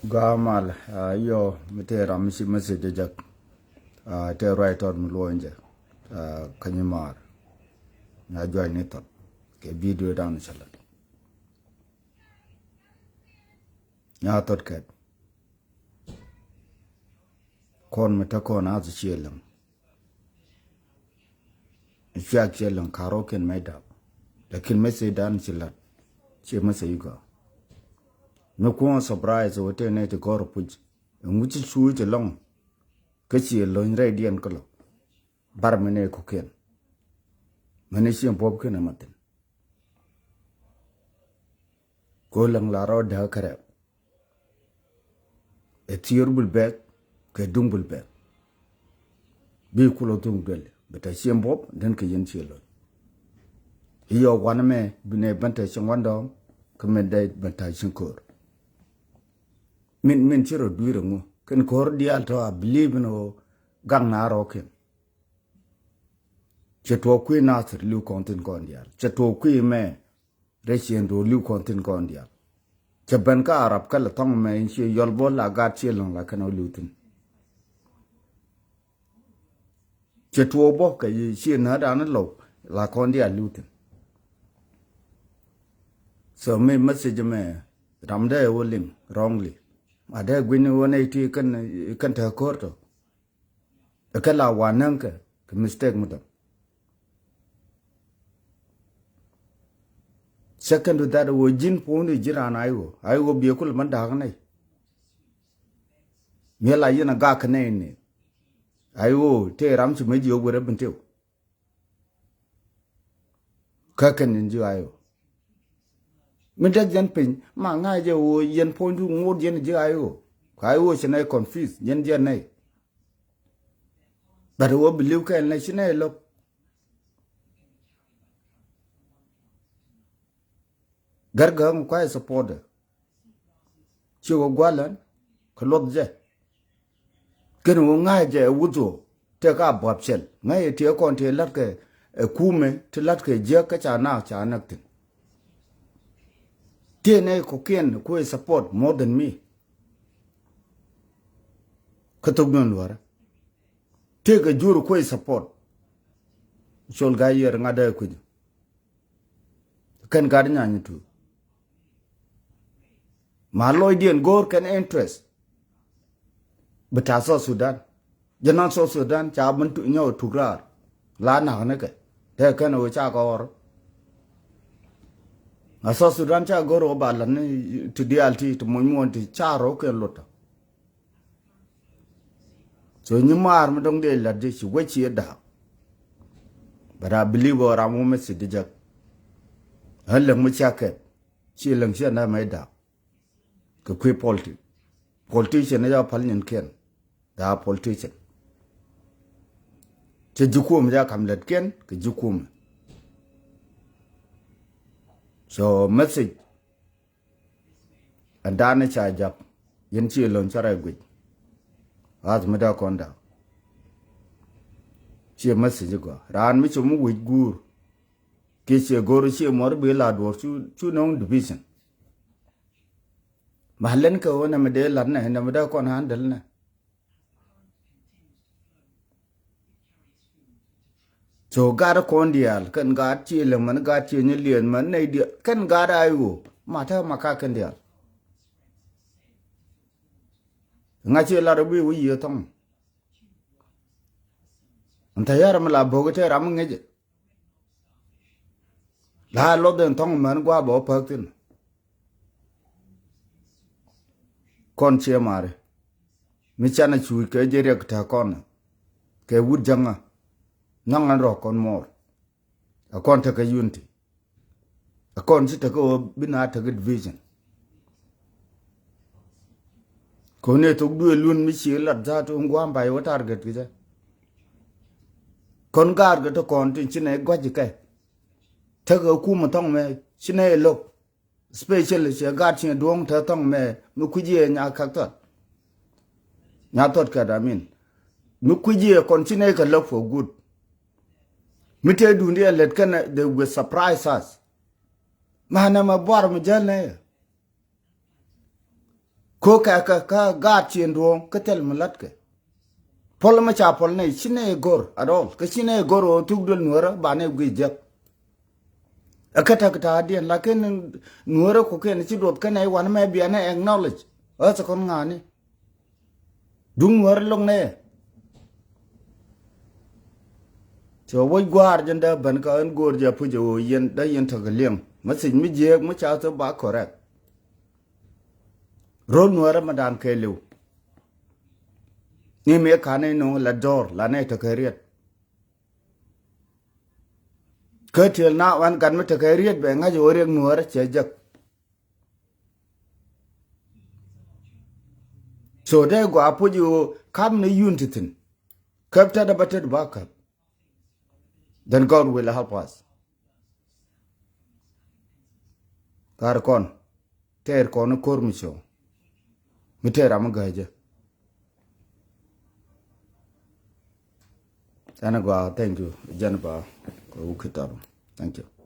Gamal, yo, metera misi message jak, te right on mluonje, kanyimar, na join it on, ke video down chala. Ya tot ket, kon meta kon az chielang, fiak chielang karoken maida, lakin message down chala, che message yuga. Me ko surprise wote ne te kor puj, nguchi chu che long, ke chi lo nre dien ko lo, bar mene ko ken. Mene chi bob ken amatin. Ko lang la ro da kare. E tiur bul bek, ke dung bul bek. Bi kulo dung del, beta chi bob den ke yen chi lo. Iyo wana me bine banta chang wandom, ke me dai banta chang kor. Min chiro duire ngo, ken kor dial to a believe no gang na ro ken. Cheto kui nasir liu kontin kondial. Cheto kui me rechien do liu kontin kondial. Cheban ka arab ka la tong me inchi yolbo la gat chilong la kano liutin. Cheto bo ka yi chi na dan lo la kondial liutin. So me message me ramde woling wrongly. Ada gwini wona iti kan ta korto. Kala wanang ka mistake mutam. Second to that, wo jin poni jiran aiwo biekul man dagne. Mela yena ga kane ne. Aiwo te ram chi meji ogore benteu. Kakan inju aiwo. Mindak jan pin ma nga je wo yen pondu ngod yen je aiwo. Aiwo chena confused yen je nei. But wo believe ka na chena lo. Garga mu kwa support chiwo gwalan kolot je ken wo nga je wuzo te ka bobchel nga ye te kon te lat ke kume te lat ke je ka cha nak tin te ne ko ken ko support more than me katok non wara te ga juru ko support chol ga yer nga da ku kan ga nya nyitu Malloy dien gor can interest. But aso Sudan. Janan so Sudan chaban tu nyaw tukrar. La na ne ke. Te kan o cha gor. Aso Sudan cha gor o balan to DLT to mon ti cha ro ke lota. So nyimar mo dong de la de chi wechi da. But I believe or amu me si dijak. Halang mo cha ke. Chi lang sia na mai da. Ke kwe politician ya palin ken da politician che jukum ja kamlet ken ke jukum so message andane cha jap yen chi lon chara gwe az meda konda chi message go ran mi chumu wi gur ke che gor chi mor be la do chu nong division Mahalen ka wona mede larna na meda kon handal na so gar kondial kan gar chi le man gar chi ni lien man nei dia kan gar ayu mata maka kan dia nga chi la rubi wi yo tong anta yar mala bogote ram ngeje la lo den tong man gwa bo paktin kon che mare mi chana chui ke jere ta kon ke wud janga nangan ro kon mor a kon ta ke yunti a kon si ta ko bina ta good vision ko ne to du lun mi chi lat za to ngwam bai wa target ki kon gar ga to kon tin chine gwaji ke ta ko ku mo tong me chine lo special che gar chin duong ta tong me mu kuje nya kaktot nya tot ka da min mu kuje kon chine ka look for good mi te du ndi let kan they will surprise us mana ma bar mu jal ne ko ka gat chien duong ka tel mulat ke pol ma cha pol ne chine gor adol ka chine gor o tugdul nuora ba ne gwi jak akata kata dien la ken nuora ko ken chi dot ka ne wan me bia ne acknowledge a sa kon ngani dung nuora long ne so wo gwar janda ban ka en gor ja pu jo yen da yen ta galem ma sin mi je ma cha to ba correct ro nuora ma dan ke lu ni me ka ne no la dor la ne ta keriet ke til na wan kan me ta keriet be nga jo re nuora che jak so de go apu jo kam ne yun titin kapta da batet ba kap then God will help us. Kar kon ter kon kor miso mitera magaje sana go thank you janaba ko ukitaru thank you.